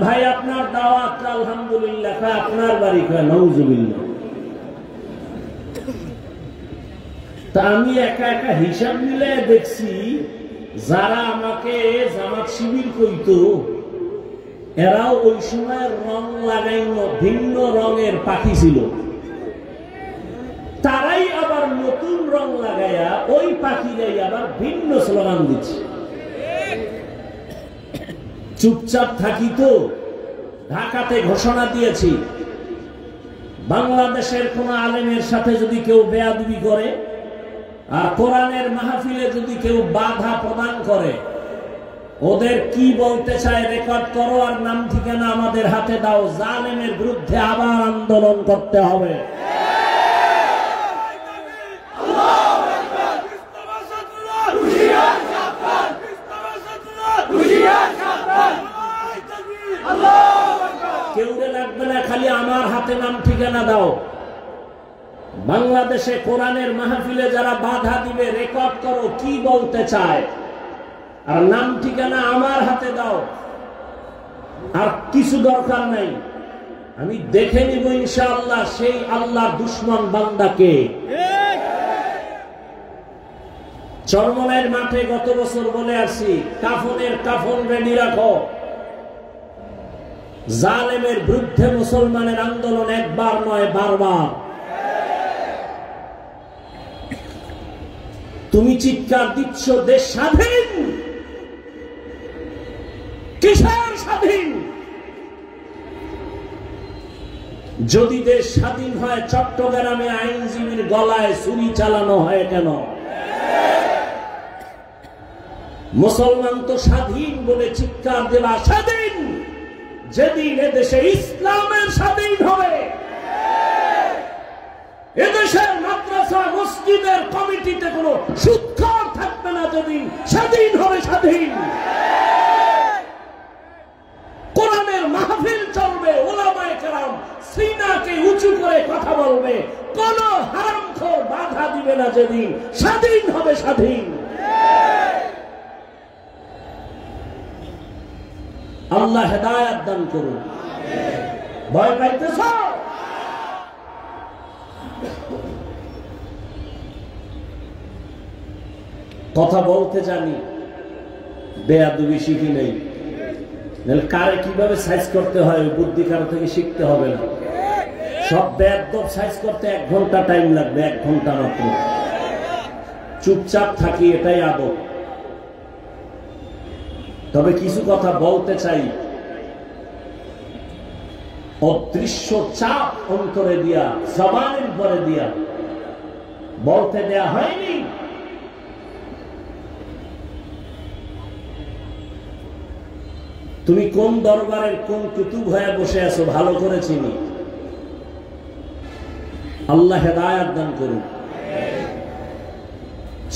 ভাই আপনার দাওয়াত আলহামদুলিল্লাহ, আপনার বাড়ি কয় নাউজুবিল্লাহ। তা আমি একা একা হিসাব মিলে দেখছি যারা আমাকে জামাত শিবির কইতো এরাও ওই সময় রং লাগাইনো ভিন্ন রঙের পাখি ছিল, তারাই আবার নতুন রং লাগাইয়া ওই পাখিরাই আবার ভিন্ন স্লোগান দিচ্ছে। চুপচাপ থাকি তো। ঢাকাতে ঘোষণা দিয়েছি, বাংলাদেশের কোন আলেমের সাথে যদি কেউ বেয়াদবি করে আর কোরআনের মাহফিলে যদি কেউ বাধা প্রদান করে, ওদের কি বলতে চায় রেকর্ড করো আর নাম ঠিকানা আমাদের হাতে দাও, জালেমের বিরুদ্ধে আবার আন্দোলন করতে হবে। কেউ লাগবে না, খালি আমার হাতে নাম ঠিকানা দাও। বাংলাদেশে কোরআনের মাহফিলে যারা বাধা দিবে রেকর্ড করো কি বলতে চায় আর নাম ঠিকানা আমার হাতে দাও। আর কিছু দরকার নাই, আমি দেখে নিব ইনশাআল্লাহ সেই আল্লাহর দুশমন বান্দাকে। চরমনাইয়ের মাঠে গত বছর বলে আসছি, কাফনের কাফন রেডি রাখো। জালেমের বিরুদ্ধে মুসলমানের আন্দোলন একবার নয়, বারবার। তুমি চিৎকার দিচ্ছ দেশ স্বাধীন, কিসের স্বাধীন? যদি দেশ স্বাধীন হয় চট্টগ্রামে আইনজীবীর গলায় ছুরি চালানো হয় কেন? মুসলমান তো স্বাধীন বলে চিৎকার দেওয়া স্বাধীন যেদিন এদেশে ইসলামের স্বাধীন হবে, এদেশের মাদ্রাসা মসজিদের কমিটিতে কোনো সুদখোর থাকবে না, যেদিন স্বাধীন হবে স্বাধীন। কোরআনের মাহফিল চলবে, উলামায়ে কেরাম সিনাকে উঁচু করে কথা বলবে, কোন হারামখোর বাধা দিবে না, যেদিন স্বাধীন হবে স্বাধীন। আল্লাহ হেদায়েত দান করুন। ভয় পাইতেছ? কথা বলতে জানি, বেয়াদবি শিখি নেই। কারে কিভাবে সাইজ করতে হয় বুদ্ধি কারো থেকে শিখতে হবে না। সব বেয়াদব সাইজ করতে 1 ঘন্টা টাইম লাগবে, 1 ঘন্টা মাত্র। চুপচাপ থাকি, এটাই আদব। তবে কিছু কথা বলতে চাই, অদৃশ্য চাপ অন্তরে দিয়া, জবানের পরে দিয়া বলতে দেয়া হয়নি। তুমি কোন দরবারের কোন কুতুব হয়ে বসে আছো ভালো করে চিনি। আল্লাহ হেদায়েত দান করুন।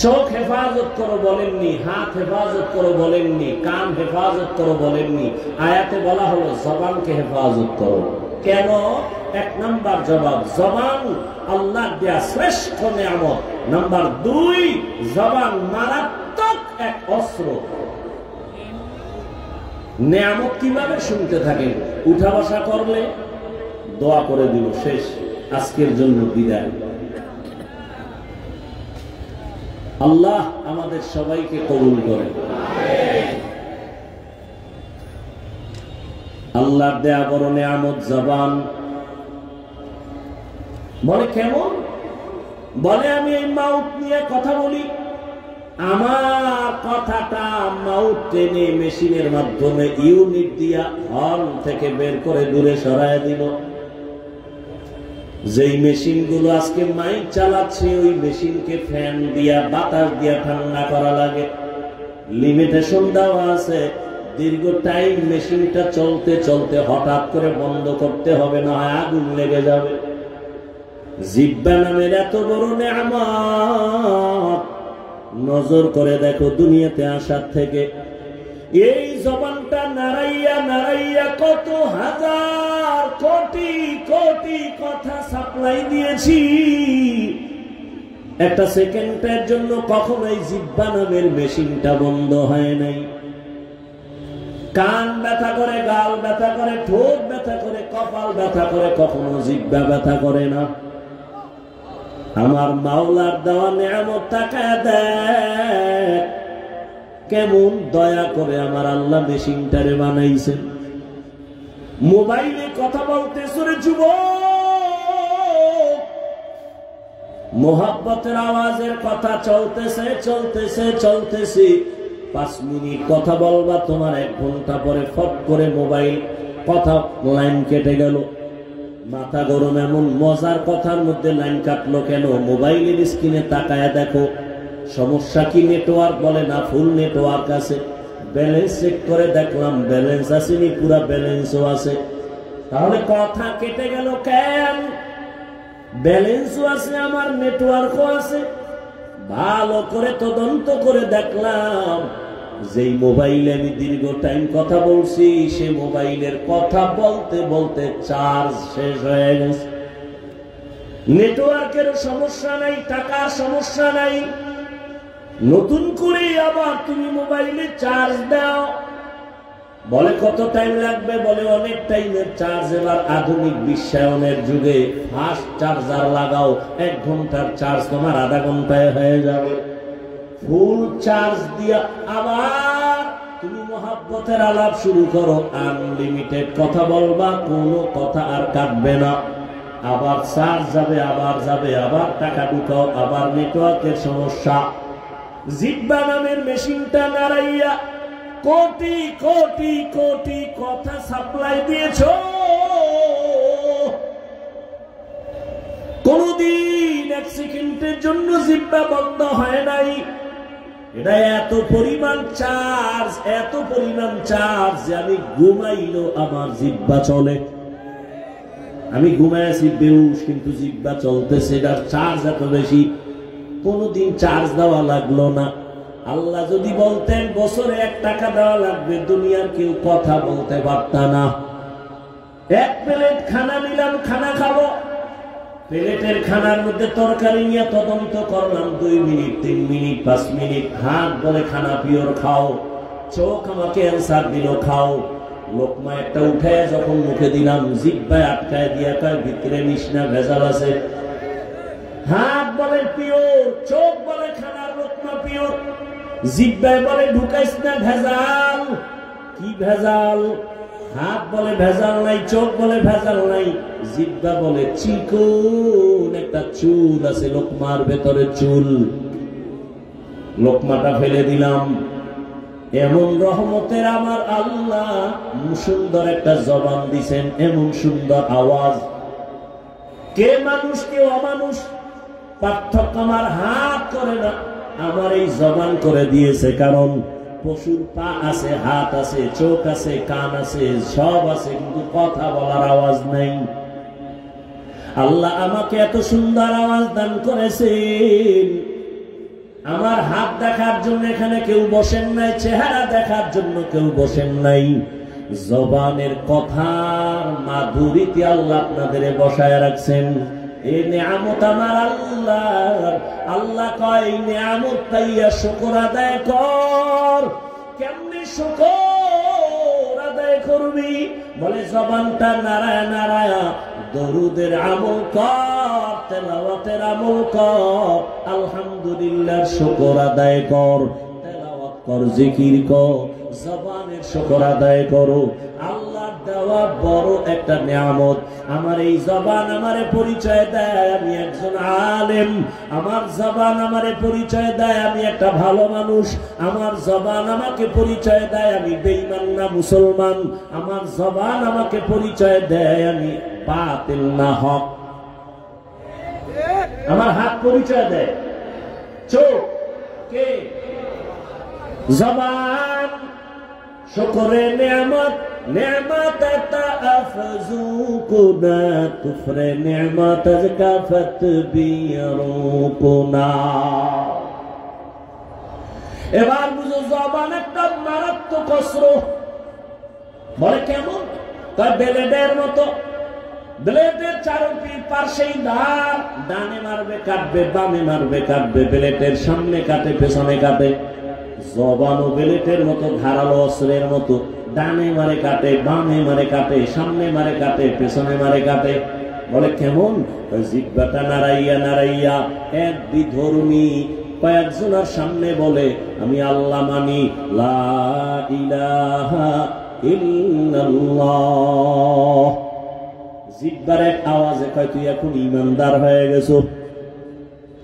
চোখ হেফাজত করো বলেননি, হাত হেফাজত করো বলেননি, কান হেফাজত করো বলেননি। আয়াতে বলা হলো জবানকে হেফাজত করো। কেন? 1 নাম্বার জবাব, জবান আল্লাহ দেয়া শ্রেষ্ঠ নিয়ামত। নাম্বার 2, জবান মারাত্মক এক অস্ত্র। নিয়ামত কিভাবে শুনতে থাকেন? উঠা বসা করলে দোয়া করে দিল, শেষ, আজকের জন্য বিদায়। আল্লাহ আমাদের সবাইকে কবুল করে। আল্লাহর দেয়া বড় নিয়ামত জবান। বলে কেমন? বলে আমি এই মাউথ নিয়ে কথা বলি, আমার কথাটা মাউথ টেনে মেশিনের মাধ্যমে ইউনিট দিয়া হর্ন থেকে বের করে দূরে সরায় দিল। যেই মেশিন গুলো আজকে মাইক চালাচ্ছে, ওই মেশিনকে ফ্যান দিয়া বাতাস দিয়া ঠান্ডা করা লাগে, লিমিটেশন দেওয়া আছে। দীর্ঘ টাইম মেশিনটা চলতে চলতে হঠাৎ করে বন্ধ করতে হবে, না হয় আগুন লেগে যাবে। জিহ্বা নামের এত বড় নিয়ামত, নজর করে দেখো দুনিয়াতে আসার থেকে এই জবানটা নাড়াইয়া নাড়াইয়া কত হাজার কোটি কোটি কথা সাপ্লাই দিয়েছি। একটা সেকেন্ডের জন্য কখনোই জিহ্বা নামের মেশিনটা বন্ধ হয় নাই। কান ব্যথা করে, গাল ব্যথা করে, ঠোঁট ব্যথা করে, কপাল ব্যথা করে, কখনো জিহ্বা ব্যথা করে না। আমার মাওলার দেওয়া নিয়ামত তাকায় দেখ, কেমন দয়া করে আমার আল্লাহ মেশিনটারে বানাইছেন। মোবাইলে কথা বলতেছে রে যুবক, মোহাব্বতের আওয়াজের কথা চলতেছে চলতেছে চলতেছে, 5 মিনিট কথা বলবা, তোমার 1 ঘন্টা পরে ফট করে মোবাইল কথা লাইন কেটে গেল। মাথা গরম, এমন মজার কথার মধ্যে লাইন কাটলো কেন? মোবাইলের স্ক্রিনে তাকায় দেখো সমস্যা কি, নেটওয়ার্ক বলে না ফুল নেটওয়ার্ক আছে। ব্যালেন্স চেক করে দেখলাম ব্যালেন্স আসেনি, পুরা ব্যালেন্সও আছে। তাহলে কথা কেটে গেল কেন? ব্যালেন্সও আছে, আমার নেটওয়ার্কও আছে। ভালো করে তদন্ত করে দেখলাম যেই মোবাইলে আমি দীর্ঘ টাইম কথা বলছি, সে মোবাইলের কথা বলতে বলতে চার্জ শেষ হয়ে গেছে। নেটওয়ার্কের সমস্যা নাই, টাকার সমস্যা নাই, নতুন করে আবার তুমি মোবাইলে চার্জ দাও। বলে কত টাইম লাগবে? বলে অনেক টাইমের চার্জ। এবার আধুনিক বিশ্বায়নের যুগে ফাস্ট চার্জার লাগাও, 1 ঘন্টার চার্জ তোমার আধা ঘন্টায় হয়ে যাবে। ফুল চার্জ দিয়া আবার তুমি মহাব্বতের আলাপ শুরু করো, আনলিমিটেড কথা বলবা, কোনো কথা আর কাটবে না। আবার চার্জ যাবে, আবার যাবে, আবার টাকা ঢুকাও, আবার নেটওয়ার্কের সমস্যা। জিহ্বা নামের মেশিনটা নাড়াইয়া কোটি কোটি কোটি কথা সাপ্লাই দিয়েছ, কোনদিন 1 সেকেন্ডের জন্য জিহ্বা বন্ধ হয় নাই। এটা এত পরিমাণ চার্জ, এত পরিমাণ চার্জ যে আমি ঘুমাইলো আমার জিহ্বা চলে। আমি ঘুমাইছি বেহুশ, কিন্তু জিহ্বা চলতেছে, এটার চার্জ এত বেশি। কোনদিন চার্জ দেওয়া লাগলো না। আল্লাহ যদি বলতেন বছরে 1 টাকা দেওয়া লাগবে, দুনিয়ার কেউ কথা বলতে পারত না। 1 প্লেট খানা নিলাম, খানা খাবো, প্লেটের খানার মধ্যে তরকারি নিয়ে তদন্ত করলাম 2 মিনিট, 3 মিনিট, 5 মিনিট। হাত বলে খানা পিওর খাও, চোখ আমাকে অ্যান্সার দিল খাও। লোকমা একটা উঠায় যখন মুখে দিলাম, জিহ্বায় আটকায় দিয়া কয় ভিতরে মিশনা ভেজাল আছে। হাত বলে পিওর, চোখ বলে খানার লোকমা পিওর, জিহ্বায় বলে ঢুকাইস না ভেজাল। কি ভেজাল? হাত বলে ভেজাল নাই, চোখ বলে ভেজাল নাই, জিহ্বা বলে চিকন একটা চুল আছে লোকমার ভেতরে চুল। লোকমাটা ফেলে দিলাম। এমন রহমতের আমার আল্লাহ সুন্দর একটা জবান দিছেন, এমন সুন্দর আওয়াজ। কে মানুষ কে অমানুষ পার্থক্য আমার হাত করে না, আমার এই জবান করে দিয়েছে। কারণ পশুর পা আছে, হাত আছে, চোখ আছে, কান আছে, সব আছে, কিন্তু কথা বলার আওয়াজ নাই। আল্লাহ আমাকে এত সুন্দর আওয়াজ দান করেছেন। আমার হাত দেখার জন্য এখানে কেউ বসেন নাই, চেহারা দেখার জন্য কেউ বসেন নাই। জবানের কথার মাধুরীতে আল্লাহ আপনাদের বসায় রাখছেন। এই নিয়ামত আমার আল্লাহ। আল্লাহ কয় নিয়ামত পাইয়া শুকর আদায় কর। কেমনি শুকর আদায় করবি? বলে জবানটা নাড়ায় নাড়ায়া দরুদের আমল কর, তেলাওয়াতের আমল কর, আলহামদুলিল্লাহ শুকর আদায় কর, তেলাওয়াত কর, জিকির কর, জবানের শুকর আদায় করো। আল্লাহর দেওয়া বড় একটা নিয়ামত। আমার এই জবান আমারে পরিচয় দেয় আমি একজন আলেম। আমার জবান আমারে পরিচয় দেয় আমি একটা ভালো মানুষ। আমার জবান আমাকে পরিচয় দেয় আমি বেঈমান না মুসলমান। আমার জবান আমাকে পরিচয় দেয় আমি বাতিল না হক। আমার হাত পরিচয় দেয়, চোখ কে? জবান। শুকরে নিয়ামত, নিয়ামত তাফজুকুনা, কুফরে নিয়ামত কাফত বিরুকুনা। এবার বুঝো জবান একটা মারাত্মক অস্ত্র। বলে কেমন? তার ব্লেডের মতো। ব্লেডের পাশেই ধার, ডানে মারবে কাটবে, বামে মারবে কাটবে, ব্লেডের সামনে কাটে, পেছনে কাটে। জবানও ব্লেডের মতো, ধারালো অস্ত্রের মতো। ডানে মারে কাটে, বামে মারে কাটে, সামনে মারে কাটে, পেছনে মারে কাটে। বলে কেমন? জিহ্বাটা নাড়াইয়া নাড়াইয়া এক বিধর্মী কয়েকজনের সামনে বলে আমি আল্লাহ মানি, লা ইলাহা ইল্লাল্লাহ। জিহ্বার এক আওয়াজে কয় তুই এখন ইমানদার হয়ে গেছো।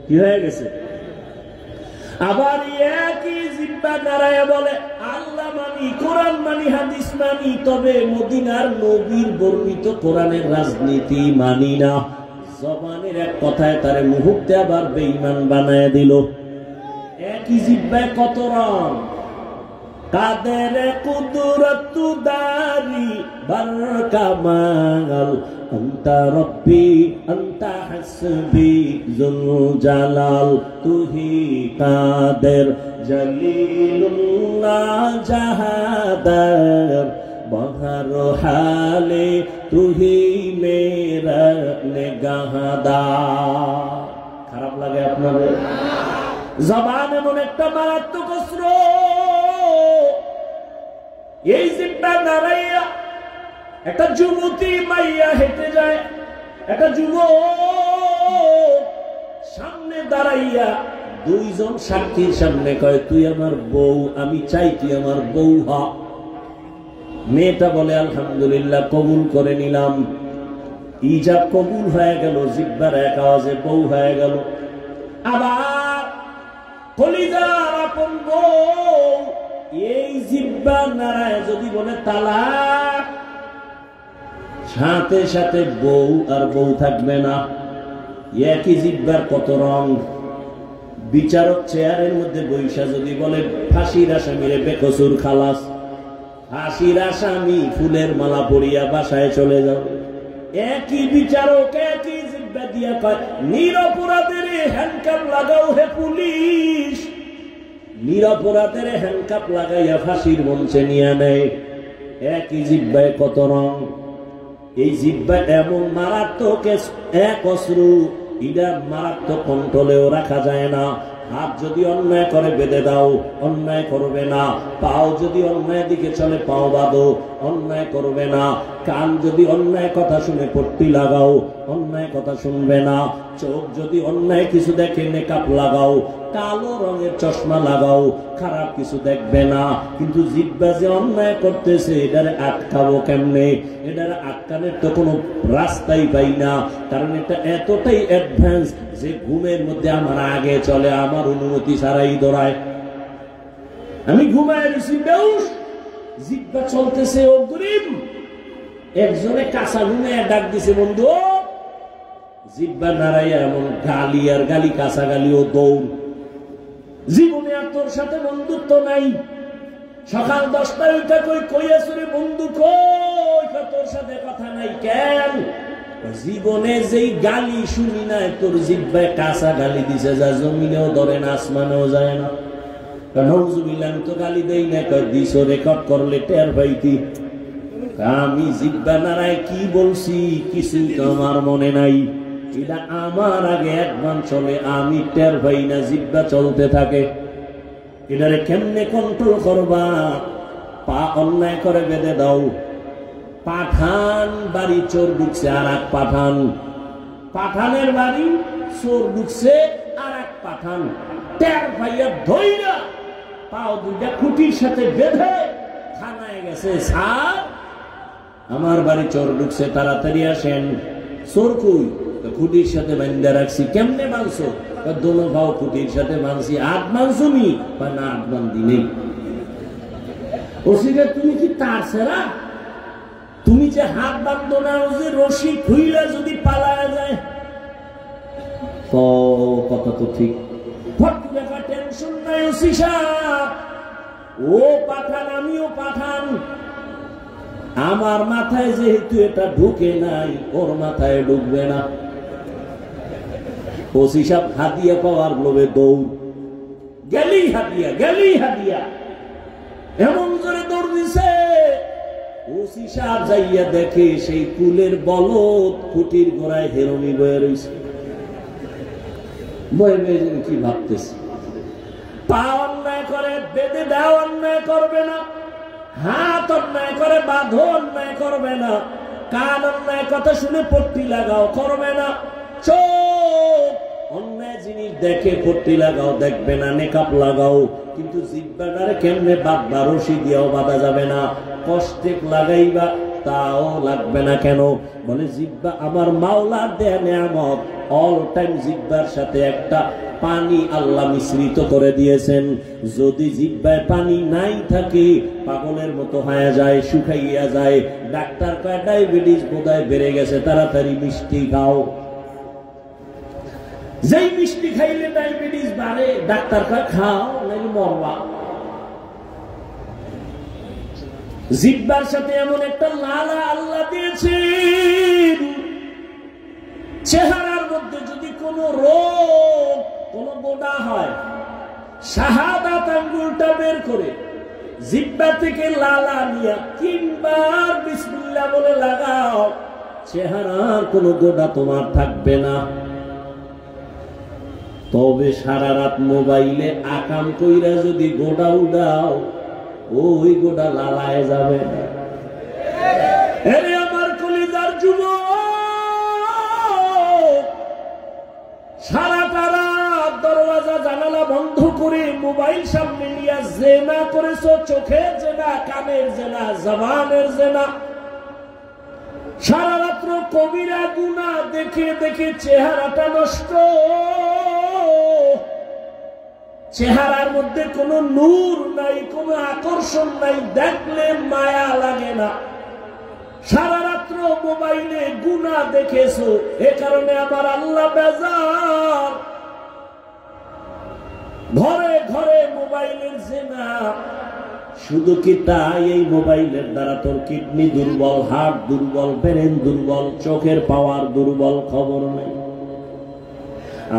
কি হয়ে গেছে? আবার একই জিহ্বা নাড়াইয়া বলে আল্লাহ মানি, কোরআন মানি, হাদিস মানি, তবে মদিনার নবীর বর্ণিত কোরআনের রাজনীতি মানি না। জবানের এক কথায় তারে মুহূর্তে আবার বেঈমান বানায় দিল। একই জিহ্বায় কত রং। কাদের কুদরত দারি বরকামাল, আনতা রব্বি আনতা হাসবি জুল জালাল, তুহি কাদের জলিলুল্লাহ জাহাদার, বহর হালে তুহি মেরা নিগাহদার। খারাপ লাগে আপনাদের? জবান এমন একটা মারাত্মক অস্ত্র। এই জিহ্বা নাড়াইয়া একটা যুবতী মাইয়া হেঁটে যায়, একটা যুবক সামনে দাঁড়াইয়া দুইজন সাক্ষীর সামনে কয় তুই আমার বউ, আমি চাই তুই আমার বউ হ। মেয়েটা বলে আলহামদুলিল্লাহ, কবুল করে নিলাম। ইজাব কবুল হয়ে গেল, জিহ্বার এক আওয়াজে বউ হয়ে গেল। আবার কলিজার আপন বউ, এই জিহ্বা নাড়ায় যদি বলে তালাক, সাথে সাথে বউ আর বউ থাকবে না। একই জিহ্বার কত রং। বিচারক চেয়ারের মধ্যে বৈশা যদি বলে ফাঁসির আসামিরে বেকসুর খালাস, ফাঁসির আসামি ফুলের মালা পরিয়া বাসায় চলে যাও। একই বিচারক একই জিহ্বা দিয়া কয় নিরপরাধের হ্যান্ডকাপ লাগাও হে পুলিশ। নিরপরাধের হ্যান্ডকাপ লাগাইয়া ফাঁসির মঞ্চে নিয়ে নেয়। একই জিহ্বায় কত রং। এই জিহ্বা এমন মারাত্মক এক অস্ত্র, এটা মারাত্মক কন্ট্রোলেও রাখা যায় না। হাত যদি অন্যায় করে বেঁধে দাও, অন্যায় করবে না। পাও যদি অন্যায় দিকে চলে, পাও বাঁধো, অন্যায় করবে না। কান যদি অন্যায় কথা শুনে পট্টি লাগাও, অন্যায় কথা শুনবে না। চোখ যদি অন্যায় কিছু দেখে নেকাপ লাগাও, কালো রঙের চশমা লাগাও, খারাপ কিছু দেখবে না। কিন্তু জিহ্বা যে অন্যায় করতেছে, এটারে আটকাবো কেমনে? এটারে আটকানোর তো কোনো রাস্তাই পাই না। কারণ এটা এতটাই অ্যাডভান্স যে ঘুমের মধ্যে আমার আগে চলে, আমার অনুমতি ছাড়াই দৌড়ায়। আমি ঘুমায় রয়েছি বেউস, জিহ্বা চলতেছে অগ্রিম। একজনে কাঁচা ঘুমে ডাক দিছে বন্ধু। জিহ্বা নাড়াইয়া এমন গালি আর গালি, কাঁচা গালি ও দৌড়। জীবনে আর তোর সাথে বন্ধুত্ব নাই। সকাল 10টায় উঠে কই আসরে বন্ধু কই, তোর সাথে কথা নাই কেন? জীবনে যেই গালি শুনি নাই, তোর জিহ্বায় কাঁচা গালি দিছে, যা জমিনেও ধরে না, আসমানেও যায় না। নাউজুবিল্লাহ, আমি তো গালি দেই না। দিছো, রেকর্ড করলে টের পাইতি। আমি জিহ্বা নাড়ায় কি বলছি কিছুই তো আমার মনে নাই। এটা আমার আগে একবার চলে, আমি টের পাই না, জিহ্বা চলতে থাকে। এটারে কেমনে কন্ট্রোল করবা? পা অন্যায় করে বেঁধে দাও। পাঠান বাড়ি চোর ঢুকছে, আর এক পাঠান। পাঠানের বাড়ি চোর ঢুকছে, আর এক পাঠান। টের পাইয়া ধইরা পাও দুইটা খুঁটির সাথে বেঁধে থানায় গেছে। স্যার, আমার বাড়ি চোর ঢুকছে, তাড়াতাড়ি আসেন। চোর কই? খুঁটির সাথে বান্ধা রাখছি। কেমনে মানছো? দোনো ভাও খুঁটির সাথে মানছি। আট মানছো নি? না, আট বান্ধি নেই। ওসিরে তুমি কি তার সেরা? তুমি যে হাত বান্ধো না, ও যে রশি খুইলা যদি পালায়া যায়। কথা তো ঠিক। টেনশন নাই ওসি সাহেব, ও পাঠান আমিও পাঠান। আমার মাথায় যেহেতু এটা ঢুকে নাই, ওর মাথায় ঢুকবে না। ওসি সাহেব হাদিয়া পাওয়ার লোভে দৌড়। গেলেই হাদিয়া, গেলেই হাদিয়া, এমন জোরে দৌড় দিছে। ওসি সাহেব যাইয়া দেখে সেই কুলের বলদ খুঁটির গোড়ায় হেরমি বয়ে রয়েছে। বয়ে বয়ে কি ভাবতেছে? পা অন্যায় করে বেঁধে দাও, অন্যায় করবে না। হাত অন্যায় করে বাঁধো, অন্যায় করবে না। কান অন্যায় কথা শুনে পট্টি লাগাও, করবে না। চোখ অন্যায় জিনিস দেখে পট্টি লাগাও, দেখবে না, নেকাপ লাগাও। কিন্তু জিহ্বাটারে কেমনে বাঁধবা? রশি দিয়েও বাঁধা যাবে না। কষ্টে লাগাইবা, তাও লাগবে না। কেন? বলে জিহ্বা আমার মাওলার দেয়া নেয়ামত। অল টাইম জিহ্বার সাথে একটা পানি আল্লাহ মিশ্রিত করে দিয়েছেন। যদি জিহ্বায় পানি নাই থাকে, পাগলের মতো হয়ে যায়, শুকাইয়া যায়। ডাক্তার কয় ডায়াবেটিস বোধহয় বেড়ে গেছে, তাড়াতাড়ি মিষ্টি খাও। যেই মিষ্টি খাইলে ডায়াবেটিস বাড়ে, ডাক্তার কয় খাও নাকি মরবা। জিহ্বার সাথে এমন একটা লালা আল্লাহ দিয়েছেন, চেহারার মধ্যে যদি কোনো রোগ, কোনো গোডা হয়, শাহাদাত আঙ্গুলটা বের করে জিহ্বা থেকে লালা নিয়ে 3 বার বিসমিল্লাহ বলে লাগাও, চেহারার কোনো গোডা তোমার থাকবে না। তবে সারা রাত মোবাইলে আকাম কইরা যদি গোডা উড়াও, ওই গোডা লালায় যাবে। আরে আমার কলিজার যুবক, সারাটা রাত দরওয়াজা জানালা বন্ধ করে মোবাইল সামনে নিয়ে জেনা করেছো, চোখের জেনা, কানের জেনা, জবানের জেনা। সারা রাত্র কবিরা গুনাহ দেখে দেখে চেহারাটা নষ্ট, চেহারার মধ্যে কোনো নূর নাই, কোনো আকর্ষণ নাই, দেখলে মায়া লাগে না। সারা রাত্র মোবাইলে গুনাহ দেখেছো, এ কারণে আমার আল্লাহ বেজার। ঘরে ঘরে মোবাইলের জিনা। শুধু কি তাই? এই মোবাইলের দ্বারা তোর কিডনি দুর্বল, হার্ট দুর্বল, ব্রেন দুর্বল, চোখের পাওয়ার দুর্বল, খবর নেই।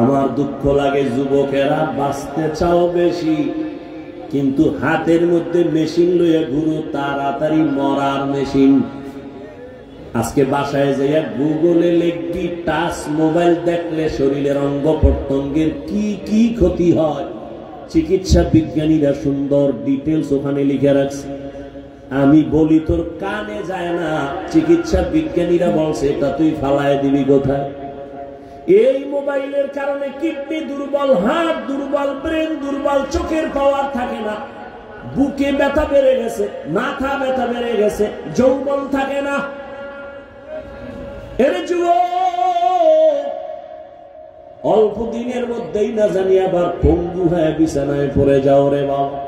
আমার দুঃখ লাগে, যুবকেরা বাঁচতে চাও বেশি, কিন্তু হাতের মধ্যে মেশিন লইয়া ঘুরো, তাড়াতাড়ি মরার মেশিন। আজকে বাসায় যাইয়া গুগলে লিখবি টাচ মোবাইল দেখলে শরীরের অঙ্গ প্রত্যঙ্গের কি কি ক্ষতি হয়, চিকিৎসা বিজ্ঞানীরা সুন্দর ডিটেলস ওখানে লিখে রাখছে। আমি বলি তোর কানে যায় না, চিকিৎসা বিজ্ঞানীরা বলছে এটা তুই ফালায় দিবি কোথায়? এই মোবাইলের কারণে কিডনি দুর্বল, হার্ট দুর্বল, ব্রেন দুর্বল, চোখের পাওয়ার থাকে না, বুকে ব্যথা বেড়ে গেছে, মাথা ব্যথা বেড়ে গেছে, যৌবন থাকে না। এর যুবক অল্প দিনের মধ্যেই না জানি আবার পঙ্গু হয়ে বিছানায় পড়ে যাও রে বাবা।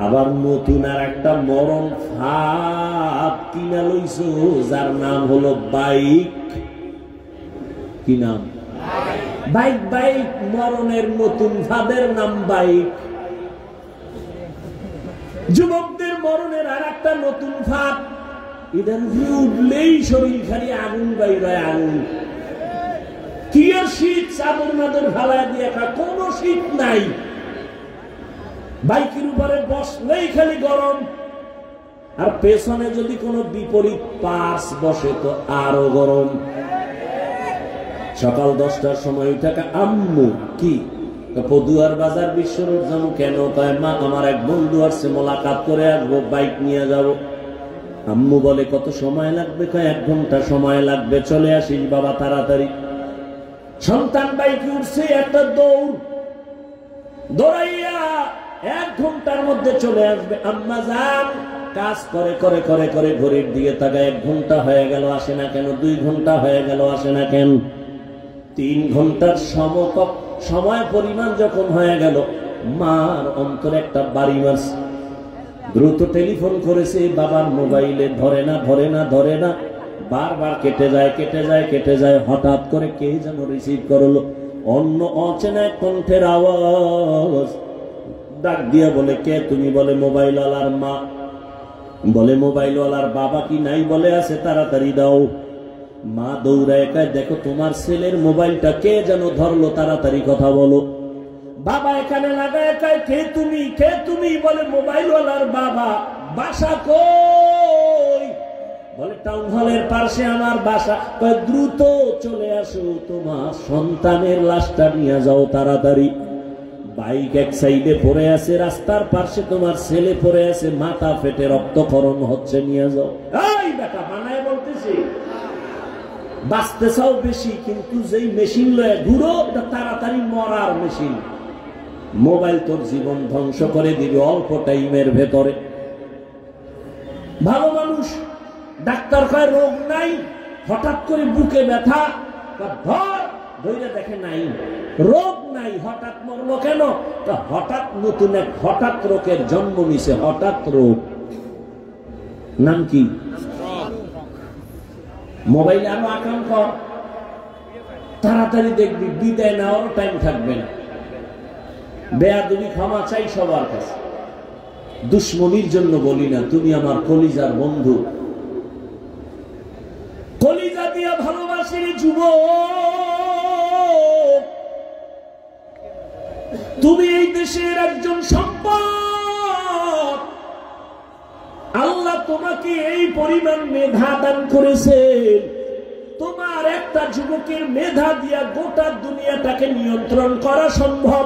আবার নতুন আর একটা মরণ ফাঁদ কিনা লইছো, যার নাম হলো বাইক। কি নাম? বাইক। বাইক মরণের নতুন ফাঁদের নাম বাইক। যুবকদের মরণের আর একটা নতুন ফাঁদ, এটা উঠলেই শরীর খালি আগুন বাইরে, আগুন। কি আর শীত? চাদর মাদর ফালায় দিয়ে কোনো শীত নাই। বাইকের উপরে বসলেই খালি গরম, আর পেছনে যদি কোনো বিপরীত পাশ বসে তো আরো গরম। সকাল 10টার সময় উঠাকা, আম্মু কি পদুয়ার বাজার বিশ্বরোড যাবো। কেন? কয় মা আমার এক বন্ধু আসছে, মোলাকাত করে আসবো, বাইক নিয়ে যাব। আম্মু বলে কত সময় লাগবে? কয় 1 ঘন্টা সময় লাগবে। চলে আসিস বাবা তাড়াতাড়ি। সন্তান বাইকে উঠছে, একটা দৌড়, দৌড়াইয়া 1 ঘন্টার মধ্যে চলে আসবে। আম্মা যান কাজ করে করে করে করে ঘড়ির দিকে তাকায়, 1 ঘন্টা হয়ে গেল আসে না কেন? 2 ঘন্টা হয়ে গেল আসে না কেন? 3 ঘন্টার সময় পরিমাণ যখন হয়ে গেল, মার অন্তরে একটা বাড়ি মারছে। দ্রুত টেলিফোন করেছে, বাবার মোবাইলে ধরে না, ধরে না, ধরে না, বারবার কেটে যায়, কেটে যায়, কেটে যায়। হঠাৎ করে কে যেন রিসিভ করলো, অন্য অচেনা কণ্ঠের আওয়াজ। ডাক দিয়া বলে কে তুমি? বলে মোবাইলওয়ালার মা। বলে মোবাইলওয়ালার বাবা কি নাই? বলে আছে, তাড়াতাড়ি দাও। মা দৌড়ায় কয় দেখো তোমার ছেলের মোবাইলটা কে যেন ধরলো, তাড়াতাড়ি কথা বলো। বাবা এখানে লাগায় কয় কে তুমি? কে তুমি? বলে মোবাইলওয়ালার বাবা। বাসা কই? বলে টাউন হলের পাশে আমার বাসা। কয় দ্রুত চলে আসো, তোমার সন্তানের লাশটা নিয়ে যাও তাড়াতাড়ি। বাইক এক সাইডে পড়ে আছে, রাস্তার পাশে তোমার ছেলে পড়ে আছে, মাথা ফেটে রক্তক্ষরণ হচ্ছে, নিয়ে যাও। এই বেটা বানায় বলতেছি, বাঁচতে চাও বেশি, কিন্তু যেই মেশিন লয়ে ঘুরো এটা তাড়াতাড়ি মরার মেশিন। মোবাইল তোর জীবন ধ্বংস করে দিবে অল্প টাইমের ভেতরে। ভালো মানুষ, ডাক্তার কয় রোগ নাই, হঠাৎ করে বুকে ব্যথা, ধরে দেখে নাই রোগ নাই, হঠাৎ মরলো কেন? হঠাৎ নতুন এক হঠাৎ রোগের জন্ম নিছে। হঠাৎ রোগ নাম কি? মোবাইলে আরো আকাম কর, তাড়াতাড়ি দেখবি, বিদায় নেওয়ারও টাইম থাকবে না। বেয়াদবি ক্ষমা চাই সবার কাছে, দুশ্মনির জন্য বলি না, তুমি আমার কলিজার বন্ধু, কলিজা দিয়া ভালোবাসি রে যুবক। তুমি এই দেশের একজন সম্পদ। আল্লাহ তোমাকে এই পরিমাণ মেধা দান করেছেন, তোমার একটা যুবকের মেধা দিয়া গোটা দুনিয়াটাকে নিয়ন্ত্রণ করা সম্ভব।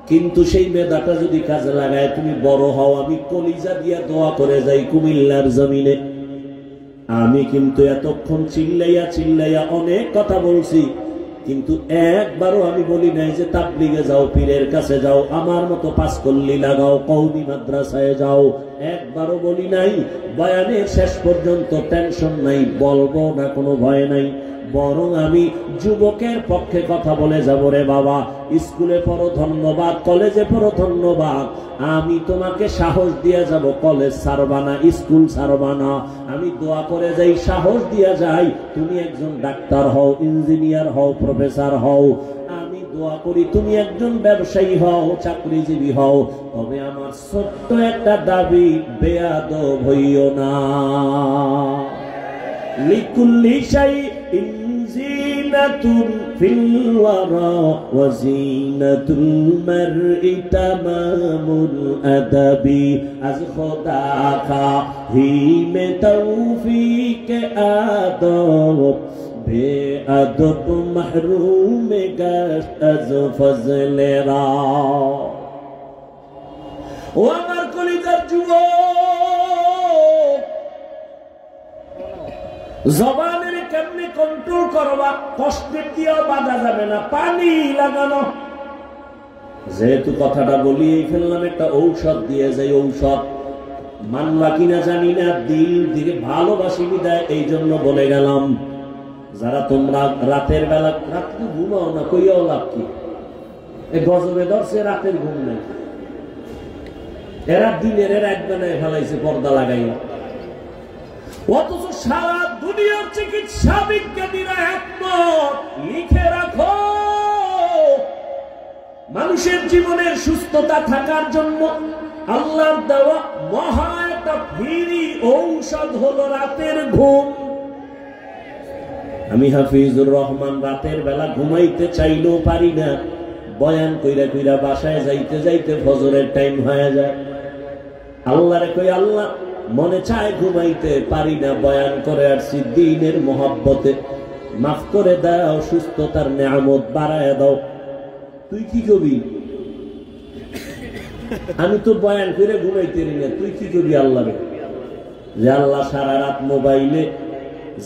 কিন্তু সেই মেধাটা যদি কাজে লাগায় তুমি বড় হও, আমি কলিজা দিয়া দোয়া করে যাই কুমিল্লার জমিনে। আমি কিন্তু এতক্ষণ চিল্লাইয়া চিল্লাইয়া অনেক কথা বলছি, কিন্তু একবারও আমি বলি নাই যে তাবলিগে যাও, পীরের কাছে যাও, আমার মতো পাঁচকল্লি লাগাও, কওমি মাদ্রাসায় যাও, একবারও বলি নাই। বয়ানের শেষ পর্যন্ত টেনশন নাই, বলবো না, কোনো ভয় নাই। বরং আমি যুবকের পক্ষে কথা বলে যাব। রে বাবা, স্কুলে পড়ো ধন্যবাদ, কলেজে পড়ো ধন্যবাদ, আমি তোমাকে সাহস দিয়ে যাব, কলেজ ছাড়বা না, স্কুল ছাড়বা না। আমি দোয়া করে যাই, সাহস দিয়ে যাই, তুমি একজন ডাক্তার হও, ইঞ্জিনিয়ার হও, প্রফেসর হও। আমি দোয়া করি তুমি একজন ব্যবসায়ী হও, চাকরিজীবী হও। তবে আমার ছোট্ট একটা দাবি, বেয়াদব হইও না। লিকুল্লি শাইইন জিনাতুন ফিল ওয়ারা ওয়া জিনাতুল মারই তামামুল আদাবি। আজ খোদা কা হি মে তৌফিক আদব, বেআদব মাহরুম গাশত আজ ফজলে রা। ও আমার কলিজার যুবক, জবানের কেমনে কন্ট্রোল করবা, কষ্টের দিয়েও বাধা যাবে না, পানি লাগানো। যেহেতু কথাটা বলি ফেললাম, একটা ঔষধ দিয়ে যাই। ঔষধ মানবা কিনা জানি না, দিন দিকে ভালোবাসি বিদায় এই জন্য বলে গেলাম। যারা তোমরা রাতের বেলা, রাত্রে ঘুমাও না, কইয়াও লাভ কি? এই গজবে ধরছে, রাতের ঘুম নেই, এরা দিনের এরা এক বেলায় ফেলাইছে পর্দা লাগাইয়া। অথচ সারা দুনিয়ার চিকিৎসা বিজ্ঞানীরা একমত, লিখে রাখো, মানুষের জীবনের সুস্থতা থাকার জন্য আল্লাহর দেওয়া মহা একটা ফ্রি ঔষধ হলো রাতের ঘুম। আমি হাফিজুর রহমান রাতের বেলা ঘুমাইতে চাইলেও পারি না, বয়ান কইরা কইরা বাসায় যাইতে যাইতে ফজরের টাইম হয়ে যায়। আল্লাহরে কই, আল্লাহ মনে চায় ঘুমাইতে পারি না, বয়ান করে আসছি দ্বীনের মহব্বতে, মাফ করে দাও, সুস্থতার নেয়ামত বাড়ায় দাও। তুই কি কবি? আমি তো বয়ান করে ঘুমাইতে না, তুই কি কবি আল্লাহরে? যে আল্লাহ সারা রাত মোবাইলে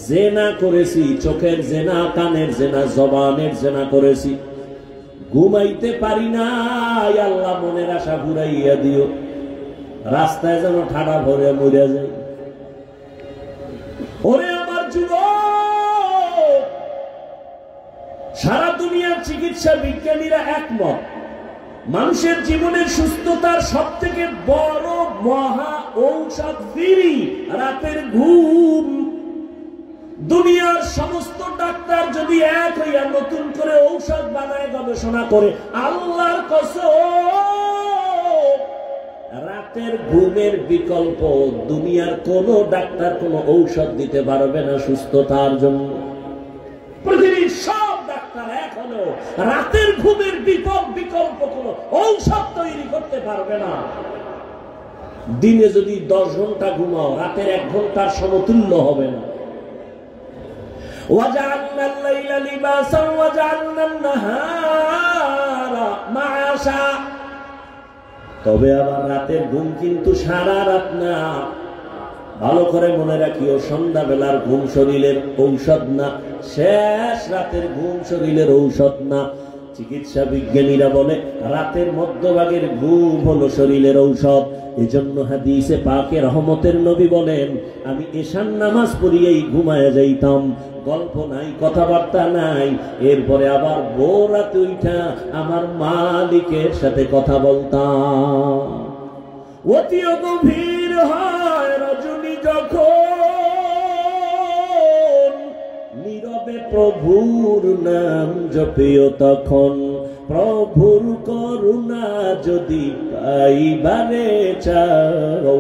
জেনা করেছি, চোখের জেনা, কানের জেনা, জবানের জেনা করেছি, ঘুমাইতে পারি না, আল্লাহ মনের আশা ঘুরাইয়া দিও, রাস্তায় যেন ঠাডা ভরে মরে যায়। ওরে আমার যুবক, সারা দুনিয়ার চিকিৎসা বিজ্ঞানীরা একমত, মানুষের জীবনের সুস্থতার সব থেকে বড় মহা ঔষধ ফিরি রাতের ঘুম। দুনিয়ার সমস্ত ডাক্তার যদি এক হইয়া নতুন করে ঔষধ বানায় গবেষণা করে, আল্লাহর কসম, রাতের ঘুমের বিকল্প দুনিয়ার কোন ডাক্তার কোন ঔষধ দিতে পারবে না সুস্থতার জন্য। পৃথিবীর সব ডাক্তার এখনো রাতের ঘুমের বিকল্প কোন ঔষধ তৈরি করতে পারবে না। দিনে যদি 10 ঘন্টা ঘুমাও, রাতের 1 ঘন্টার সমতুল্য হবে না। وَجَعَلْنَا اللَّيْلَ لِبَاسًا وَجَعَلْنَا النَّهَارَ নাহারা মাআশা। তবে আবার রাতের ঘুম কিন্তু সারা রাত না। ভালো করে মনে রাখিও, সন্ধ্যাবেলার ঘুম শরীরের ঔষধ না, শেষ রাতের ঘুম শরীরের ঔষধ না। চিকিৎসা বিজ্ঞানীরা বলে রাতের মধ্যভাগের ঘুম হলো শরীরের ঔষধ। এজন্য হাদিসে পাকে রহমতের নবী বলেন, আমি এশার নামাজ পড়িয়েই ঘুমায়া যাইতাম, গল্প নাই, কথাবার্তা নাই, এরপরে আবার ভোর রাতে উঠা আমার মালিকের সাথে কথা বলতাম। অতি গভীর হয় রজনী যখন, নীরবে প্রভুর নাম জপিও তখন। প্রভুর করুণা যদি পাইবারে চাও,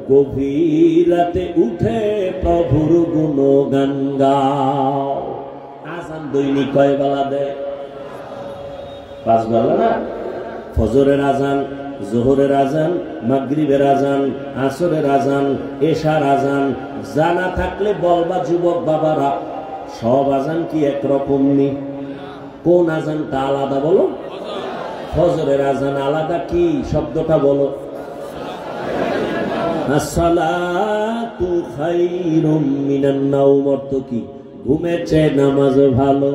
গভীর রাতে উঠে প্রভুর গুণগান গাও। আজান দৈনিক কয় বেলা দেয়? 5 বেলা না? ফজরের আজান, জোহরের আজান, মাগরিবের আজান, আসরের আজান, এশার আজান। জানা থাকলে বলবা যুবক বাবারা, সব আজান কি একরকম নি? কোন আজানটা আলাদা বলো? ফজরের আজান আলাদা। কি শব্দটা বলো? আসসালাতু খায়রুম মিনান নাওম। অর্থ কি? ঘুমের চেয়ে নামাজ ভালো।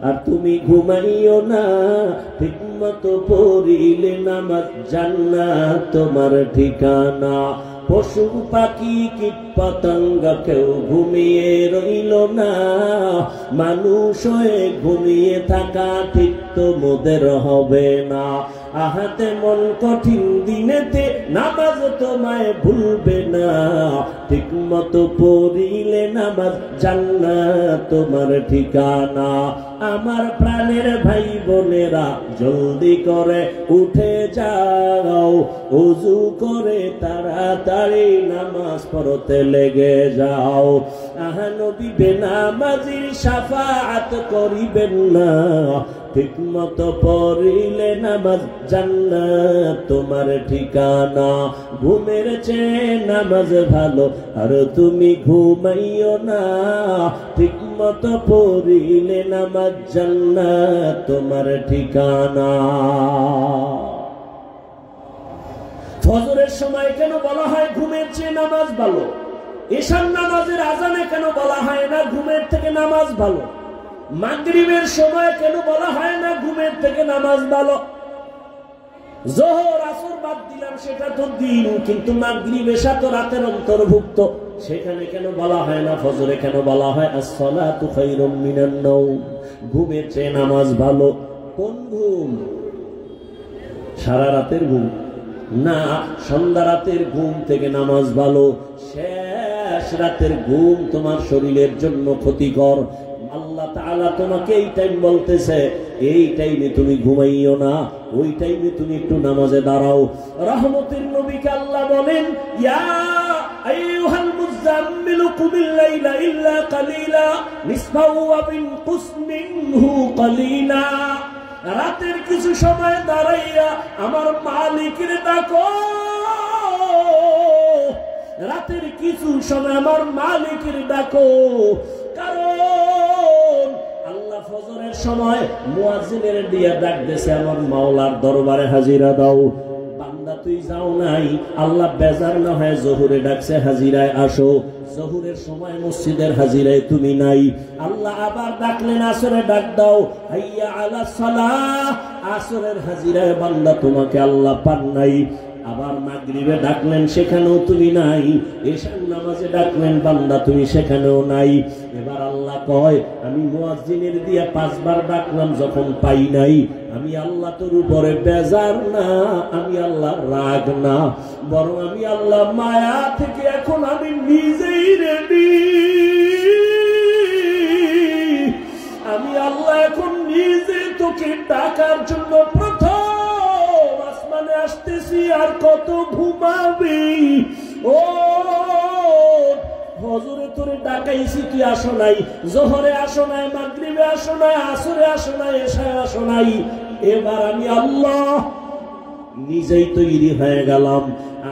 আর তুমি ঘুমাইও না, ঠিক মতো পড়িলে নামাজ জান্নাত তোমার ঠিকানা। পশু পাখি কীট পতঙ্গ কেউ ঘুমিয়ে রইল না, মানুষ হয়ে ঘুমিয়ে থাকা ঠিক তো মোদের হবে না। আহাতে মন কঠিন দিনেতে নামাজ তোমায় ভুলবে না, ঠিক মতো পড়িলে নামাজ জান্নাত তোমার ঠিকানা। আমার প্রাণের ভাই বোনেরা, জলদি করে উঠে যাও, ওযু করে তাড়াতাড়ি নামাজ পড়তে লেগে যাও। আহা নবী বেনামাজির শাফাআত করিবেন না, ঠিক মতো পড়িলে নামাজ জান্নাত তোমার ঠিকানা। ঘুমের চেয়ে নামাজ ভালো, আর তুমি ঘুমাইও না, ঠিক মতো পড়িলে নামাজ জান্নাত তোমার ঠিকানা। ফজরের সময় কেন বলা হয় ঘুমের চেয়ে নামাজ ভালো? এশার নামাজের আজানে কেন বলা হয় না ঘুমের থেকে নামাজ ভালো? মাগরিবের সময় কেন বলা হয় না ঘুমের থেকে নামাজ ভালো? যোহর আসর বাদ দিলাম, সেটা তো দিন, কিন্তু মাগরিব এশা তো রাতের অন্তর্ভুক্ত। সেখানে কেন বলা হয় না? ফজরে কেন বলা হয় আসসালাতু খায়রুম মিনান নাওম? ঘুমের চেয়ে নামাজ ভালো। কোন ঘুম? সারা রাতের ঘুম না, সন্ধ্যা রাতের ঘুম থেকে নামাজ ভালো। শেষ রাতের ঘুম তোমার শরীরের জন্য ক্ষতিকর। আল্লাহ তাআলা তোমাকে এই টাইম বলতেছে, এই টাইমে তুমি ঘুমাইও না, ওই টাইমে তুমি একটু নামাজে দাঁড়াও। রহমতের নবীকে আল্লাহ বলেন, ইয়া আইয়ুহাল মুযাম্মিলু কুমিল লাইলা ইল্লা কালিলা নিসফাহু ওয়া বিনকুস মিনহু কালিলা। রাতের কিছু সময় দাঁড়াইয়া আমার মালিকের ডাকো। রাতের কিছু সময় আমার মালিকের ডাকো, কারণ আল্লাহ ফজরের সময় মুয়াজ্জিনের দিয়া ডাক দিয়েছে, আমার মাওলার দরবারে হাজিরা দাও। বান্দা তুই যাও নাই, আল্লাহ বেজার না হয় জোহরে ডাকছে, হাজিরায় আসো। জোহরের সময় মসজিদের হাজিরায় তুমি নাই, আল্লাহ আবার ডাকলেন আসরে ডাক দাও, হাইয়া আলাস সালাহ। আসরের হাজিরায় বান্দা তোমাকে আল্লাহ পান নাই। আবার মাগরিবে ডাকলেন, সেখানেও তুমি নাই। এশার নামাজে ডাকলেন বান্দা, তুমি সেখানেও নাই। এবার আল্লাহ কয়, আমি মুয়াজ্জিনের দিয়া 5 বার ডাকলাম, যখন পাই নাই, আমি আল্লাহ তোর উপরে বেজার না, আমি আল্লাহ রাগ না, বরং আমি আল্লাহ মায়া থেকে এখন আমি নিজেই রেডি। আমি আল্লাহ এখন নিজে তোকে ডাকার জন্য প্রথম আসমানে আসতেছি। আর কত ঘুমাবি? ও ফজরে তোরে ডাকাইছি, কি আসো নাই? জোহরে আসো নাই, মাগরিবে আসো নাই, আসরে আসো নাই, এশায় আসো নাই। এবার আমি আল্লাহ নিজেই তৈরি হয়ে গেলাম।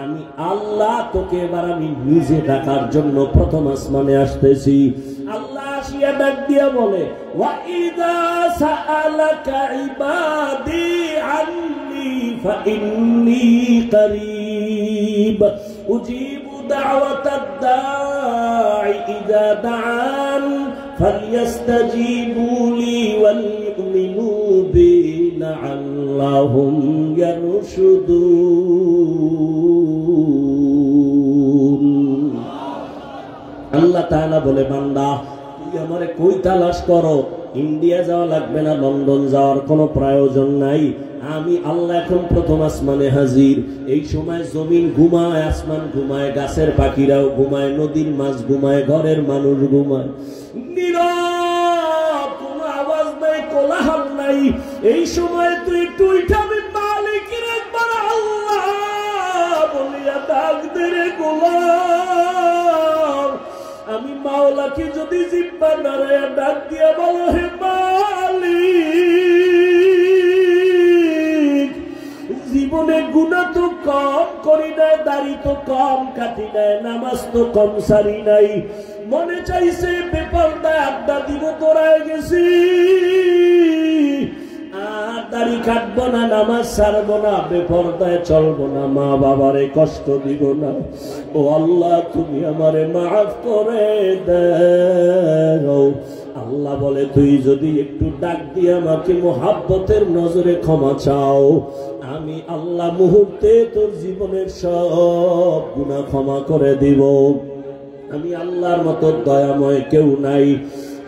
আমি আল্লাহ তোকে এবার আমি নিজে ডাকার জন্য প্রথম আসমানে আসতেছি। আল্লাহ আসিয়া ডাক দিয়া বলে, ওয়া ইযা সাআলাকা ইবাদি আন্নী ফাইন্নী করিব উজিবু দাওয়াতাদ দাঈ ইযা দাআন ফালইস্তাজিবু লি ওয়াল ইউমিনু বি লাআল্লাহুম ইয়ারশুদুন। আল্লাহ তাআলা বলে, বান্দা তুই আমারে কই তালাশ করো, ইন্ডিয়া যাওয়া লাগবে না, লন্ডন যাওয়ার কোনো প্রয়োজন নাই। আমি আল্লাহ এখন প্রথম আসমানে হাজির। এই সময় জমিন ঘুমায়, আসমান ঘুমায়, গাছের পাখিরাও ঘুমায়, নদীর মাছ ঘুমায়, ঘরের মানুষ ঘুমায়, নীরব, কোনো আওয়াজ নাই, কোলাহল নাই। এই সময় তুই একটু উঠাবি, মালিকের একবার আল্লাহ বলিয়া ডাক দে রে গোলাম। আমি মাওলাকে যদি জিব্বা নাড়ায়া ডাক দিয়া বলো, হে মালিক, জীবনে গুনাহ তো কম করি নাই, দাড়ি তো কম কাটি নাই, নামাজ তো কম সারি নাই, মনে চাইছে বেপরদায় আড্ডা দিব, তোরায় গেছি, আর দাড়ি কাটবো না, নামাজ ছাড়বো না, বেপরদায় চলবো না, মা বাবারে কষ্ট দিব না। ও আল্লাহ, তুমি আমারে মাফ করে দাও। আল্লাহ বলে, তুই যদি একটু ডাক দিয়ে আমাকে মোহাব্বতের নজরে ক্ষমা চাও, আমি আল্লাহ মুহূর্তে তোর জীবনের সব গুনাহ ক্ষমা করে দিব। আমি আল্লাহর মতো দয়াময় কেউ নাই,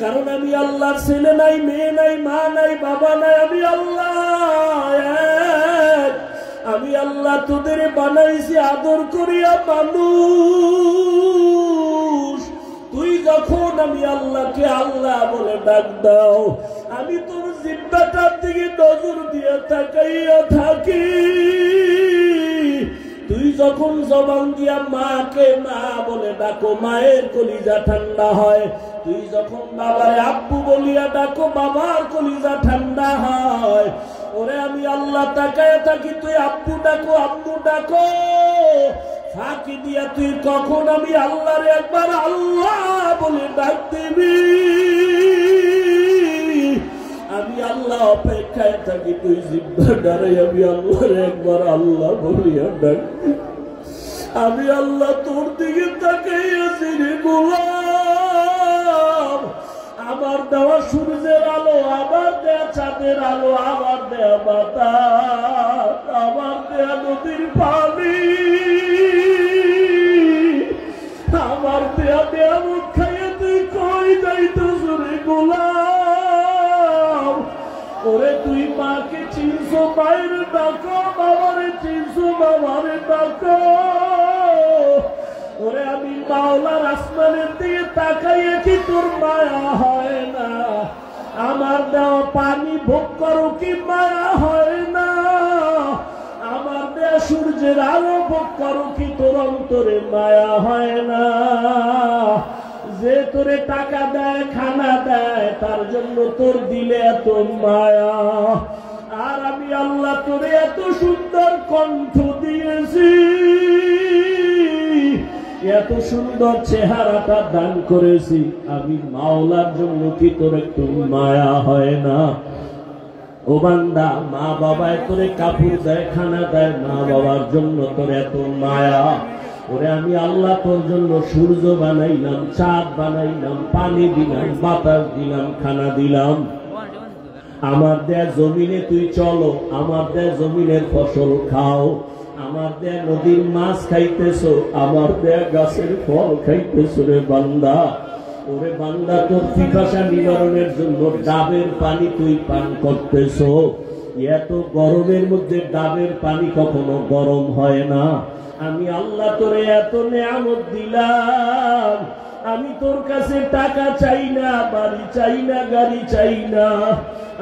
কারণ আমি আল্লাহর ছেলে নাই, মেয়ে নাই, মা নাই, বাবা নাই, আমি আল্লাহ এক। আমি আল্লাহ তোদের বানাইছি আদর করিয়া মানুষ। তুই যখন আমি আল্লাহকে আল্লাহ বলে ডাক দাও, আমি তোর জিব্বাটার দিকে নজর দিয়ে তাকাইয়া থাকি। তুই যখন জবান দিয়া মাকে মা বলে ডাকো, মায়ের কলিজা ঠান্ডা হয়। তুই যখন বাবারে আব্বু বলিয়া ডাকো, বাবার কলিজা ঠান্ডা হয়। ওরে আমি আল্লাহ তাকায় থাকি, তুই আব্বু ডাকো, আম্মু ডাকো, ফাঁকি দিয়া তুই কখন আমি আল্লাহরে একবার আল্লাহ বলে ডাক দিবি। আমি আল্লাহ অপেক্ষায় থাকি, তুই জিব্বা ডারে আমি আল্লাহরে একবার আল্লাহ বলিয়া ডাক। আমি আল্লাহ তোর দিকে তাকাইয়াছি রে গোলাম। আমার দেওয়া সূর্যের আলো, আমার দেয়া চাঁদের আলো, আমার দেয়া বাতাস, আমার দেয়া নদীর পানি, আমার দেয়া নিয়ামত খাইয়া তুই কই যাইতেছ রে গোলাম। ওরে তুই মাকে চিনছো, মায়ের ডাকো, বাবারে চিনছো, বাবারে ডাকো। ওরে আমি মাওলার আসমানের দিকে তাকাইয়া কি তোর মায়া হয় না? আমার দেওয়া পানি ভোগ করো কি মায়া হয় না? আমার দেওয়া সূর্যের আলো ভোগ করো কি তোর অন্তরে মায়া হয় না? যে তোরে টাকা দেয়, খানা দেয়, তার জন্য তোর দিলে এত মায়া। আর আমি আল্লাহ তোরে এত সুন্দর কণ্ঠ দিয়েছি, এত সুন্দর চেহারাটা দান করেছি, আমি মাওলার জন্য কি তোর একটু মায়া হয় না? ও বান্দা, মা বাবায় তোরে কাপড় দেয়, খানা দেয়, মা বাবার জন্য তোর এত মায়া। ওরে আমি আল্লাহ তোর জন্য সূর্য বানাইলাম, চাঁদ বানাইলাম, পানি দিলাম, বাতাস দিলাম, খানা দিলাম। আমার দেয়া জমিনে তুই চলো, আমার দেয়া জমিনের ফসল খাও, আমার দেয়া নদীর মাছ খাইতেছো, আমার দেয়া গাছের ফল খাইতেছো রে বান্দা। ওরে বান্দা, তোর পিপাসা নিবারণের জন্য ডাবের পানি তুই পান করতেছো। এত গরমের মধ্যে ডাবের পানি কখনো গরম হয় না। আমি আল্লাহ তোরে এত নেয়ামত দিলাম, আমি তোর কাছে টাকা চাই না, বাড়ি চাই না, গাড়ি চাই না।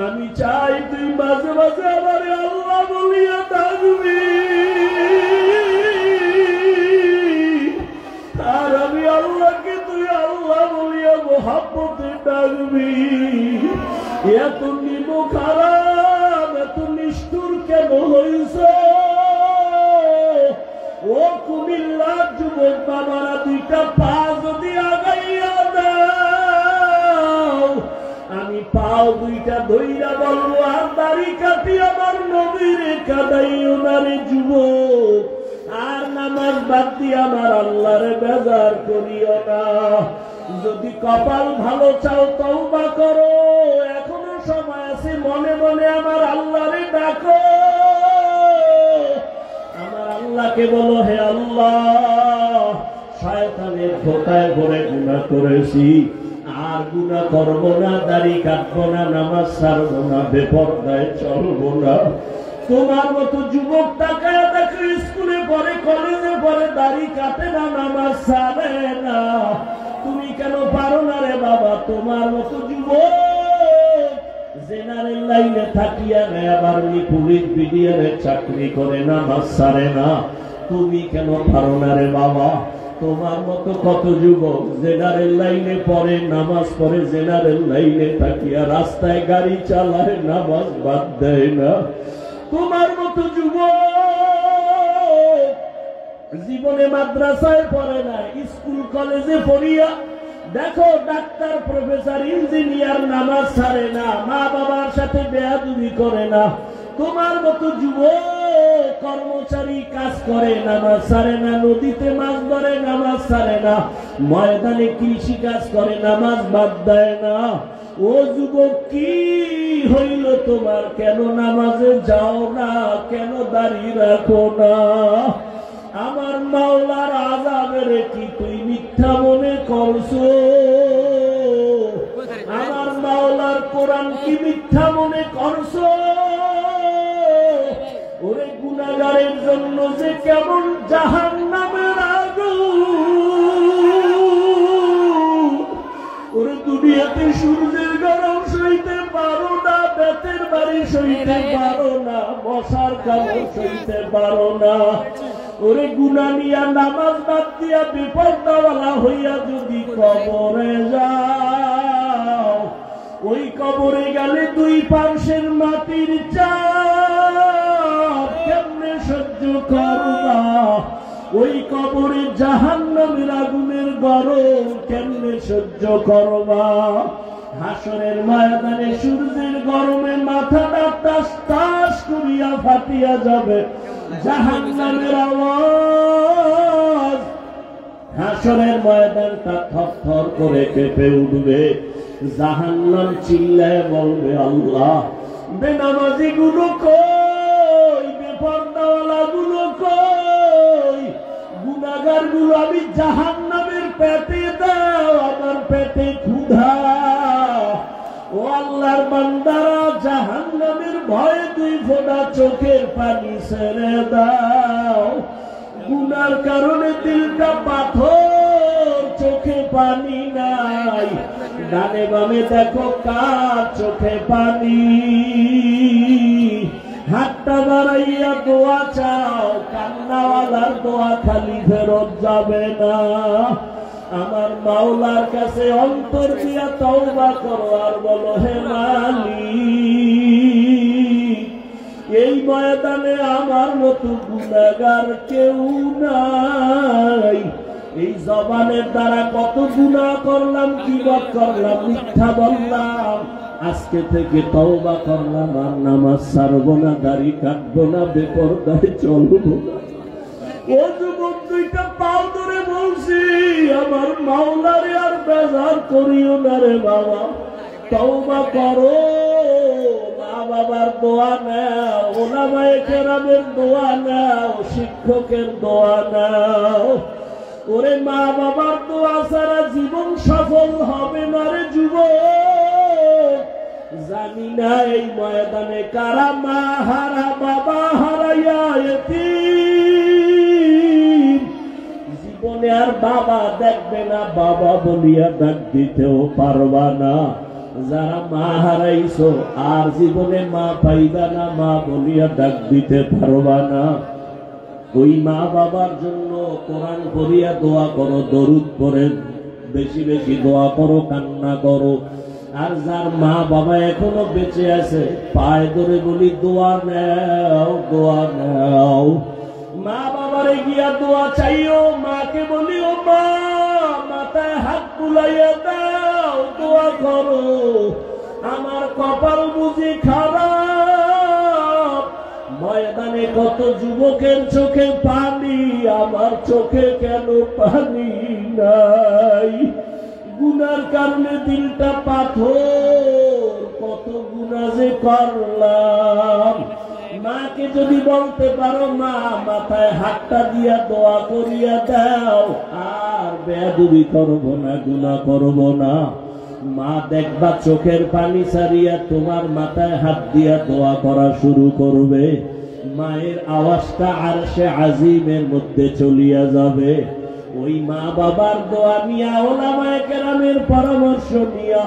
আমি চাই তুই মাঝে মাঝে আমার আল্লাহ বলিয়া ডাকবি। আর আমি আল্লাহকে তুই আল্লাহ বলিয়া মোহাব্বতে ডাকবি। এত নিমক হারাম, এত নিষ্ঠুর কেন হইছ? ও কুমিল্লার যুবক বাবারা, দুইটা পা যদি আগাইয়া দেয়, বলবো আর দাড়ি কাটি আমার নবীরে কাদাইও না রে যুবক, আর নামাজ বাদ দিয়ে আমার আল্লাহরে বেজার করিও না। যদি কপাল ভালো চাও তওবা করো, এখনো সময় আছে, মনে মনে আমার আল্লাহরে ডাকো। আমার আল্লাহকে বলো, হে আল্লাহ, শয়তানের ধোঁকায় পড়ে গুনাহ করেছি, আর গুনাহ করবো না, দাড়ি কাটবো না, নামাজ ছাড়বো না, বেপরদায় চলবো না। তোমার মতো যুবক তাকায় দেখো, স্কুলে পড়ে, কলেজে পড়ে, দাড়ি কাটে না, নামাজ ছাড়ে না। তুমি কেন পারো না রে বাবা? তোমার মতো যুবক জেনারেল লাইনে থাকিয়া নেয়, আবার পুলিশ বিডিআরে চাকরি করে, নামাজ ছাড়ে না। তুমি কেন পারো না রে বাবা? তোমার মতো কত যুবক জেনারেল লাইনে পড়ে, নামাজ পড়ে, জেনারেল লাইনে থাকিয়া রাস্তায় গাড়ি চালায়, নামাজ বাদ দেয় না। তোমার মতো যুবক জীবনে মাদ্রাসায় পড়ে না, স্কুল কলেজে পড়িয়া দেখো ডাক্তার, প্রফেসর, ইঞ্জিনিয়ার, নামাজ ছাড়ে না, মা বাবার সাথে বেয়াদবি করে না। তোমার মতো যুবক কর্মচারী কাজ করে, নামাজ ছাড়ে না, নদীতে মাছ ধরে, নামাজ ছাড়ে না, ময়দানে কৃষি কাজ করে, নামাজ বাদ দেয় না। ও যুবক, কি হইল তোমার? কেন নামাজে যাও না? কেন দাঁড়িয়ে রাখো না? আমার মাওলার আযাবের কি তুই মিথ্যা মনে করছো? আমার মাওলার কোরআন কি মিথ্যা মনে করছো? ওরে গুনাহগারের জন্য যে কেমন জাহান্নামের আগুন, ওরে দুনিয়াতে সূর্যের গরম সইতে পারো না, বেতের বাড়ি সইতে পারো না, মশার কামড় সইতে পারো না। ওরে গুনাহ নিয়া নামাজ বাদ দিয়া বিপর্দাওয়ালা হইয়া যদি কবরে যাও, ওই কবরে গেলে দুই পাশের মাটির চাপ কেমনে সহ্য করবা? ওই কবরে জাহান্নামের আগুনের গরম কেমনে সহ্য করবা? হাসরের ময়দানে সূর্যের গরমে মাথাটা টাস টাস করিয়া ফাটিয়া যাবে, জাহান্নামের আওয়াজ। হাসরের ময়দানটা থরথর করে কেঁপে উঠবে, জাহান্নাম চিল্লায় বলবে, আল্লাহ, বেনামাজি গুলো কই? বেপরদাওয়ালা গুলো কই? গুনাহগার গুলো আমি জাহান্নামের পেটে দাও, আমার পেটে ক্ষুধা। ও আল্লাহর বান্দারা, জাহান্নামের ভয়ে দুই ফোঁটা চোখের পানি ছেড়ে দাও। গুনার কারণে দিলটা পাথর, চোখে পানি নাই। ডানে বামে দেখো কার চোখে পানি। হাতটা বাড়াইয়া দোয়া চাও, কান্নাওয়ালার দোয়া খালি ফেরত যাবে না। আমার মাওলার কাছে অন্তর দিয়া তওবা করো আর বলো, হে মালিক, এই ময়দানে আমার মতো গুনাহগার কেউ নাই। এই জবানের দ্বারা কত গুনাহ করলাম, গীবত করলাম, মিথ্যা বললাম। আজকে থেকে তওবা করলাম, আর নামাজ ছাড়বো না, দাড়ি কাটবো না, বেপরদায় চলবো না। ও যুবক, দুইটা পাও ধরে বলছি, আমার মাওলারে আর বেজার করিও না রে বাবা। তওবা করো, মা বাবার দোয়া নাও, ওলামায়ে কেরামের দোয়া নাও, শিক্ষকের দোয়া নাও। ওরে মা বাবার দোয়া ছাড়া জীবন সফল হবে না রে যুবক। জানি না এই ময়দানে কারা মা হারা, বাবা হারাইয়া এতিম। জীবনে আর বাবা দেখবে না, বাবা বলিয়া ডাক দিতেও পারবা না। যারা মা হারাইছো আর জীবনে মা পাইবা না, মা বলিয়া ডাক দিতে পারবা না। ওই মা বাবার জন্য কোরআন পড়িয়া দোয়া করো, দরুদ পড়ে বেশি বেশি দোয়া করো, কান্না করো। আর যার মা বাবা এখনো বেঁচে আছে, পায়ে ধরে বলি দোয়া নাও, দোয়া নাও। মা বাবারে গিয়া দোয়া চাইও, মাকে বলি, ও মা, মাথায় হাত বুলাইয়া দাও, দোয়া করো। আমার কপাল বুঝি কত যুবকের চোখে পানি, আমার চোখে কেন পানি নাই? গুনার কারণে দিলটা পাথর, কত গুনাহ যে করলাম। মাকে যদি বলতে পারো মা মাথায় হাতটা দিয়া দোয়া করিয়া দাও, আর বেয়াদবি করব না, গুনাহ করব না। মা দেখবা চোখের পানি ছাড়িয়া তোমার মাথায় হাত দিয়া দোয়া করা শুরু করবে। মায়ের আওয়াজটা আরশে আজিমের মধ্যে চলিয়া যাবে। ওই মা বাবার দোয়া নিয়া, ওলামায়ে কেরামের পরামর্শ নিয়া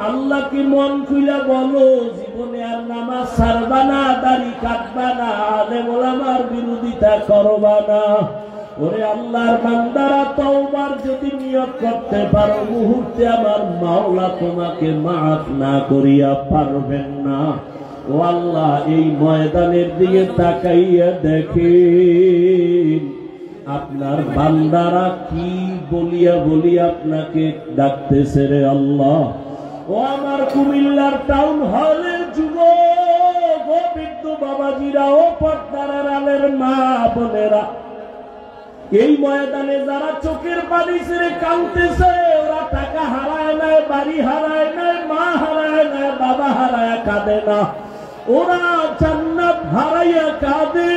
আল্লাহকে মন খুইলা বলো, জীবনে আর নামাজ ছাড়বা না, দাড়ি কাটবা না, আলেম ওলামার বিরোধিতা করবা না। ওরে আল্লাহর বান্দারা, তওবার যদি নিয়ত করতে পারো, মুহূর্তে আমার মাওলা তোমাকে মাফ না করিয়া পারবেন না। ও আল্লাহ, এই ময়দানের দিকে তাকাইয়া দেখেন আপনার বান্দারা কি বলিয়া বলিয়া আপনাকে ডাকতেছে রে আল্লাহ। ও আমার কুমিল্লার টাউন হলের যুবক, ও বৃদ্ধ বাবাজিরা, ও পর্দার আড়ালের মা বোনেরা, এই ময়দানে যারা চোখের পানি ছেড়ে কাঁদতেছে, ওরা টাকা হারায় নাই, বাড়ি হারায় নাই, মা হারায় নাই, বাবা হারায় কাঁদে না, ওরা জান্নাত হারাইয়া কাঁদে।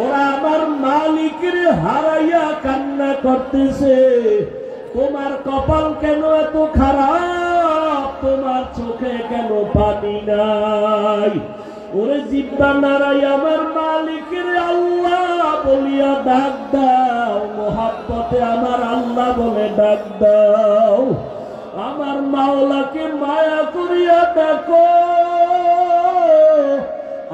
ওরা আমার মালিকের হারাইয়া কান্না করতেছে। তোমার কপাল কেন এত খারাপ? তোমার চোখে কেন পানি নাই? ওরে জিব্বা নারাই আমার মালিকের আল্লাহ বলিয়া ডাক দাও, মোহাব্বতে আমার আল্লাহ বলে ডাক দাও। আমার মাওলাকে মায়া করিয়া দেখো,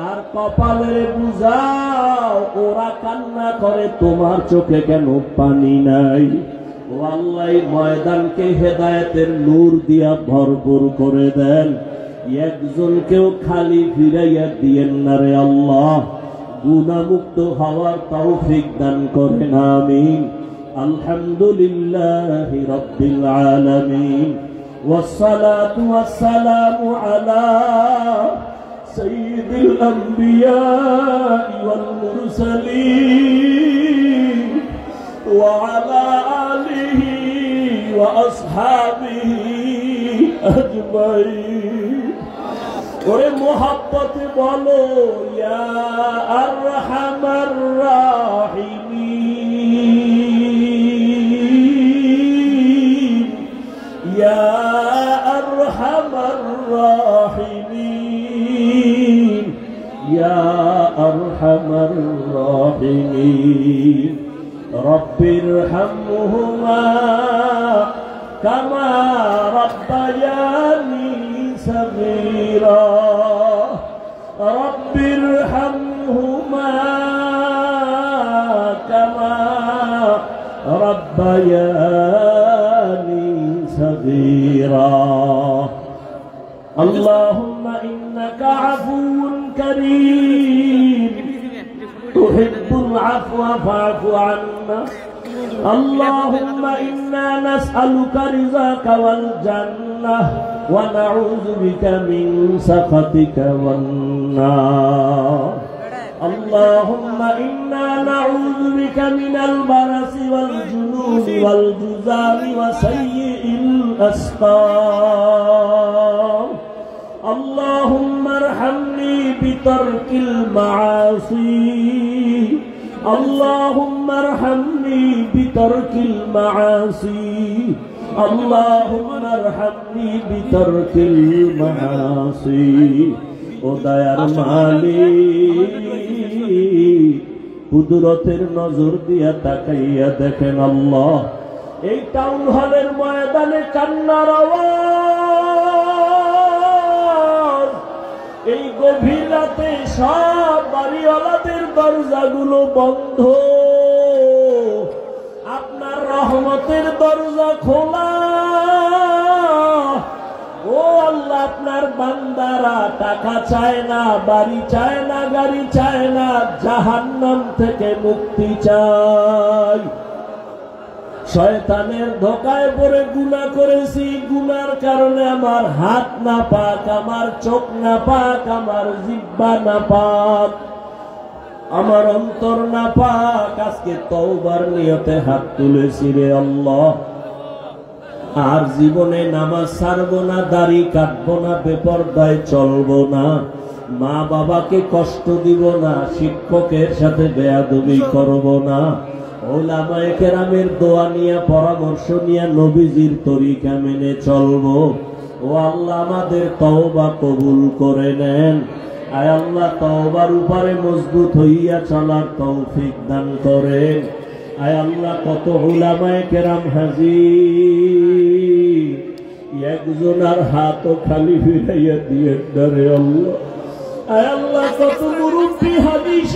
আর কপালে বুঝাও ওরা কান্না করে, তোমার চোখে কেন পানি নাই? ও আল্লাহ, ময়দানকে হেদায়েতের নূর দিয়া ভরপুর করে দেন। একজনকেও খালি ফিরাইয়া দিয়েন না রে আল্লাহ। গুনাহমুক্ত হওয়ার তৌফিক দান করেন, আমিন। আলহামদুলিল্লাহি রাব্বিল আলামিন, ওয়াসসালাতু ওয়াসসালামু আলা সাইয়্যিদিল আম্বিয়া ওয়াল মুরসালিন ওয়া আলা আলিহি ওয়া আসহাবিহি আজমাইন। ওরে মোহাব্বতে বলো, ইয়া আরহামার রাহিমিন, ইয়া আরহামার রাহিমিন, ইয়া আরহামার রাহিমিন। রব্বিরহামহুমা কামা রাব্বায়ানি সগীরা, রব্বিরহামহুমা কামা রাব্বায়ানি সগীরা। আল্লাহুম্মা ইন্নাকা আফুউন কারীম তুহিব্বুল আফওয়া ফা'ফু আন্না। اللهم إنا نسألك رضاك والجنة ونعوذ بك من سخطك والنار. اللهم إنا نعوذ بك من البرص والجنون والجذام وسيء الأسقام. اللهم ارحمني بترك المعاصي. اللهم ارحمني بترك المعاصي. اللهم ارحمني بترك المعاصي. ও দয়ার মালিক, কুদরতের নজর দিয়া তাকাইয়া দেখেন আল্লাহ, এই টাউন হলের ময়দানে কান্নার আওয়াজ, এই গভীর রাতে সব বাড়িওয়ালাদের দরজাগুলো বন্ধ, আপনার রহমতের দরজা খোলা। ও আল্লাহ, আপনার বান্দারা টাকা চায় না, বাড়ি চায় না, গাড়ি চায় না, জাহান্নাম থেকে মুক্তি চায়। শয়তানের ধোকায় পড়ে গুনাহ করেছি, গুনার কারণে আমার হাত না পাক, আমার চোখ না পাক, আমার জিহ্বা না পাক। আমার অন্তর না পাক, আজকে তওবার নিয়তে হাত তুলেছি রে আল্লাহ। আর জীবনে নামাজ ছাড়বো না, দাড়ি কাটবো না, বেপরদায় চলবো না, মা বাবাকে কষ্ট দিব না, শিক্ষকের সাথে বেয়াদবি করব না, ওলামায়ে কেরামের দোয়া নিয়ে পরামর্শ নিয়ে নবীজির তরিকা মেনে চলবো। ও আল্লাহ, আমাদের তওবা কবুল করে নেন। আয় আল্লাহ, তওবার উপরে মজবুত হইয়া চলার তৌফিক দান করেন। আয় আল্লাহ, কত উলামায়ে কেরাম হাজির, একজনের হাতও খালি ফিরাইয়া দিয়ে রে আল্লাহ। আয় আল্লাহ, কত মুরব্বি হাদিস